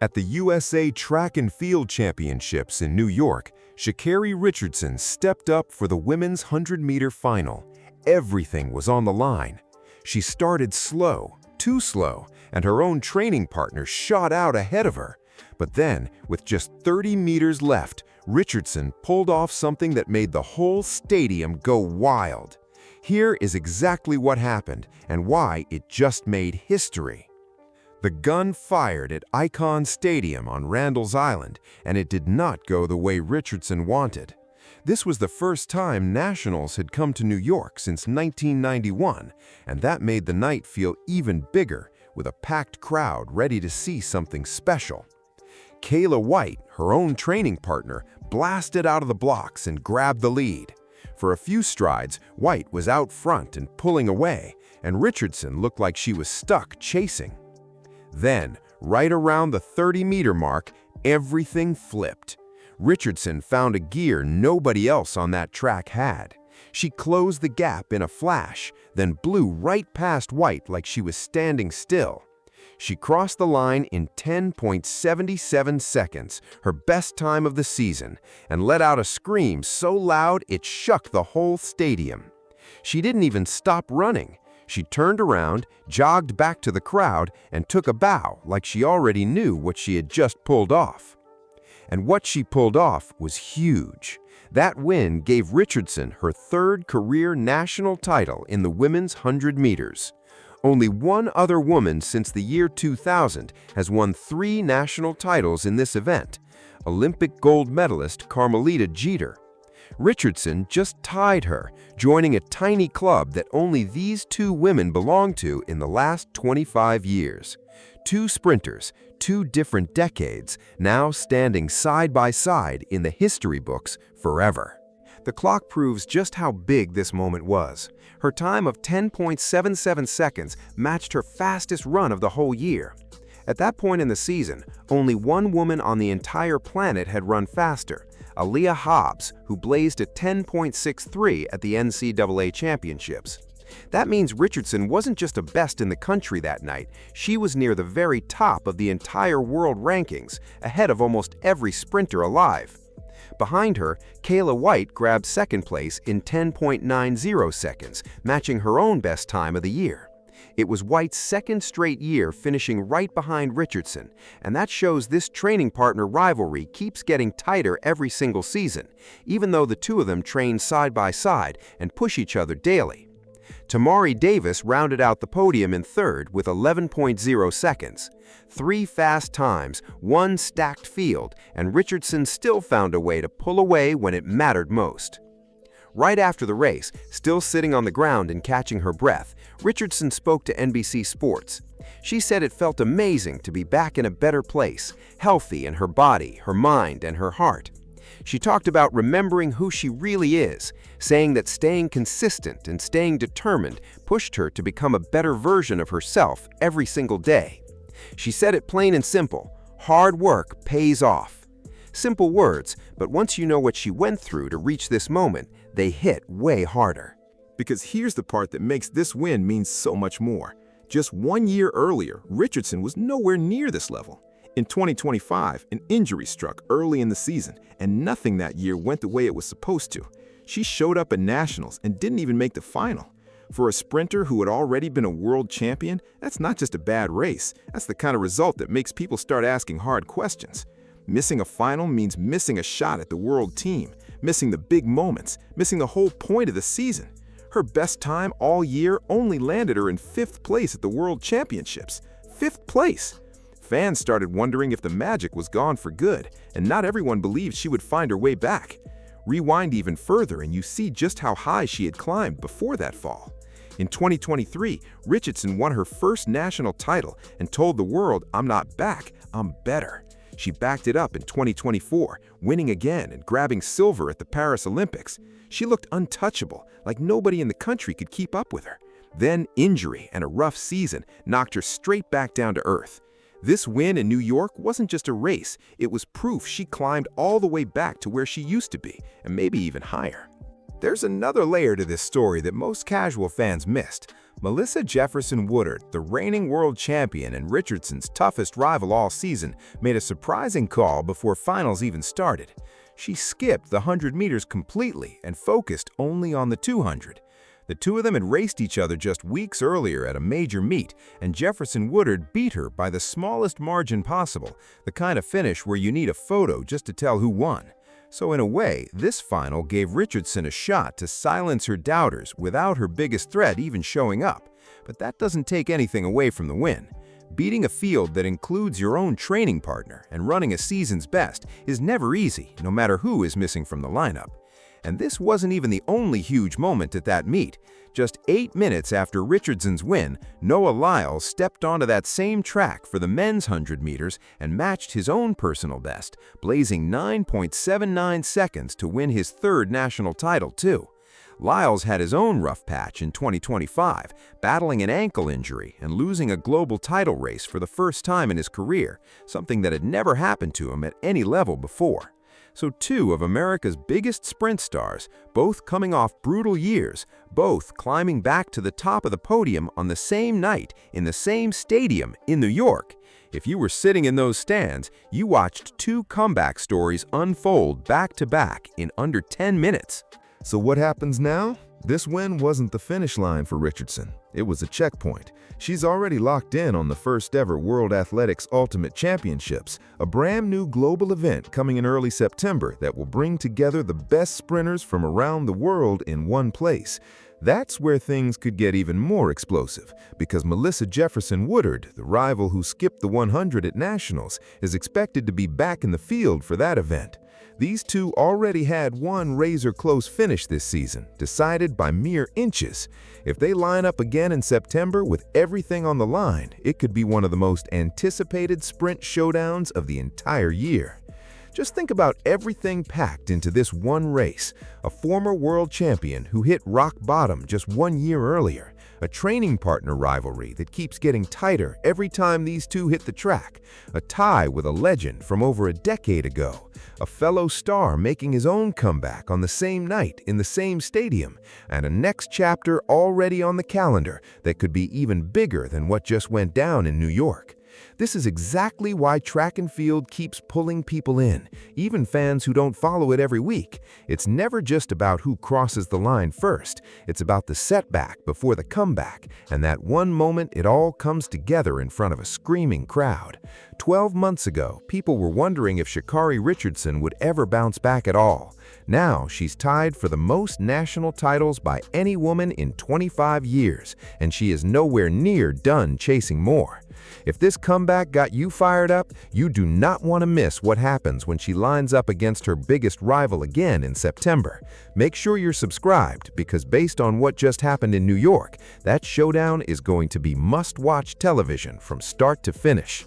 At the USA Track and Field Championships in New York, Sha'Carri Richardson stepped up for the women's 100-meter final. Everything was on the line. She started slow, too slow, and her own training partner shot out ahead of her. But then, with just 30 meters left, Richardson pulled off something that made the whole stadium go wild. Here is exactly what happened and why it just made history. The gun fired at Icon Stadium on Randall's Island, and it did not go the way Richardson wanted. This was the first time nationals had come to New York since 1991, and that made the night feel even bigger, with a packed crowd ready to see something special. Kayla White, her own training partner, blasted out of the blocks and grabbed the lead. For a few strides, White was out front and pulling away, and Richardson looked like she was stuck chasing. Then, right around the 30-meter mark, everything flipped. Richardson found a gear nobody else on that track had. She closed the gap in a flash, then blew right past White like she was standing still. She crossed the line in 10.77 seconds, her best time of the season, and let out a scream so loud it shook the whole stadium. She didn't even stop running. She turned around, jogged back to the crowd, and took a bow like she already knew what she had just pulled off. And what she pulled off was huge. That win gave Richardson her third career national title in the women's 100 meters. Only one other woman since the year 2000 has won 3 national titles in this event: Olympic gold medalist Carmelita Jeter. Richardson just tied her, joining a tiny club that only these 2 women belong to in the last 25 years. 2 sprinters, 2 different decades, now standing side by side in the history books forever. The clock proves just how big this moment was. Her time of 10.77 seconds matched her fastest run of the whole year. At that point in the season, only one woman on the entire planet had run faster, Aaliyah Hobbs, who blazed a 10.63 at the NCAA Championships. That means Richardson wasn't just a best in the country that night, she was near the very top of the entire world rankings, ahead of almost every sprinter alive. Behind her, Kayla White grabbed second place in 10.90 seconds, matching her own best time of the year. It was White's second straight year finishing right behind Richardson, and that shows this training partner rivalry keeps getting tighter every single season, even though the 2 of them train side by side and push each other daily. Tamari Davis rounded out the podium in third with 11.0 seconds. 3 fast times, 1 stacked field, and Richardson still found a way to pull away when it mattered most. Right after the race, still sitting on the ground and catching her breath, Richardson spoke to NBC Sports. She said it felt amazing to be back in a better place, healthy in her body, her mind, and her heart. She talked about remembering who she really is, saying that staying consistent and staying determined pushed her to become a better version of herself every single day. She said it plain and simple: hard work pays off. Simple words, but once you know what she went through to reach this moment, they hit way harder. Because here's the part that makes this win mean so much more. Just 1 year earlier, Richardson was nowhere near this level. In 2025, an injury struck early in the season, and nothing that year went the way it was supposed to. She showed up at nationals and didn't even make the final. For a sprinter who had already been a world champion, that's not just a bad race. That's the kind of result that makes people start asking hard questions. Missing a final means missing a shot at the world team, missing the big moments, missing the whole point of the season. Her best time all year only landed her in 5th place at the World Championships. 5th place! Fans started wondering if the magic was gone for good, and not everyone believed she would find her way back. Rewind even further and you see just how high she had climbed before that fall. In 2023, Richardson won her first national title and told the world, "I'm not back, I'm better." She backed it up in 2024, winning again and grabbing silver at the Paris Olympics. She looked untouchable, like nobody in the country could keep up with her. Then injury and a rough season knocked her straight back down to earth. This win in New York wasn't just a race, it was proof she climbed all the way back to where she used to be, and maybe even higher. There's another layer to this story that most casual fans missed. Melissa Jefferson Woodard, the reigning world champion and Richardson's toughest rival all season, made a surprising call before finals even started. She skipped the 100 meters completely and focused only on the 200. The two of them had raced each other just weeks earlier at a major meet, and Jefferson Woodard beat her by the smallest margin possible, the kind of finish where you need a photo just to tell who won. So in a way, this final gave Richardson a shot to silence her doubters without her biggest threat even showing up. But that doesn't take anything away from the win. Beating a field that includes your own training partner and running a season's best is never easy, no matter who is missing from the lineup. And this wasn't even the only huge moment at that meet. Just 8 minutes after Richardson's win, Noah Lyles stepped onto that same track for the men's 100 meters and matched his own personal best, blazing 9.79 seconds to win his third national title too. Lyles had his own rough patch in 2025, battling an ankle injury and losing a global title race for the first time in his career, something that had never happened to him at any level before. So two of America's biggest sprint stars, both coming off brutal years, both climbing back to the top of the podium on the same night in the same stadium in New York. If you were sitting in those stands, you watched two comeback stories unfold back to back in under 10 minutes. So what happens now? This win wasn't the finish line for Richardson. It was a checkpoint. She's already locked in on the first ever World Athletics Ultimate Championships, a brand new global event coming in early September that will bring together the best sprinters from around the world in one place. That's where things could get even more explosive, because Melissa Jefferson Woodard, the rival who skipped the 100 at Nationals, is expected to be back in the field for that event. These two already had one razor-close finish this season, decided by mere inches. If they line up again in September with everything on the line, it could be one of the most anticipated sprint showdowns of the entire year. Just think about everything packed into this one race. A former world champion who hit rock bottom just 1 year earlier. A training partner rivalry that keeps getting tighter every time these two hit the track. A tie with a legend from over a decade ago. A fellow star making his own comeback on the same night in the same stadium. And a next chapter already on the calendar that could be even bigger than what just went down in New York. This is exactly why track and field keeps pulling people in, even fans who don't follow it every week. It's never just about who crosses the line first. It's about the setback before the comeback, and that one moment it all comes together in front of a screaming crowd. 12 months ago, people were wondering if Sha'Carri Richardson would ever bounce back at all. Now, she's tied for the most national titles by any woman in 25 years, and she is nowhere near done chasing more. If this comeback got you fired up, you do not want to miss what happens when she lines up against her biggest rival again in September. Make sure you're subscribed, because based on what just happened in New York, that showdown is going to be must-watch television from start to finish.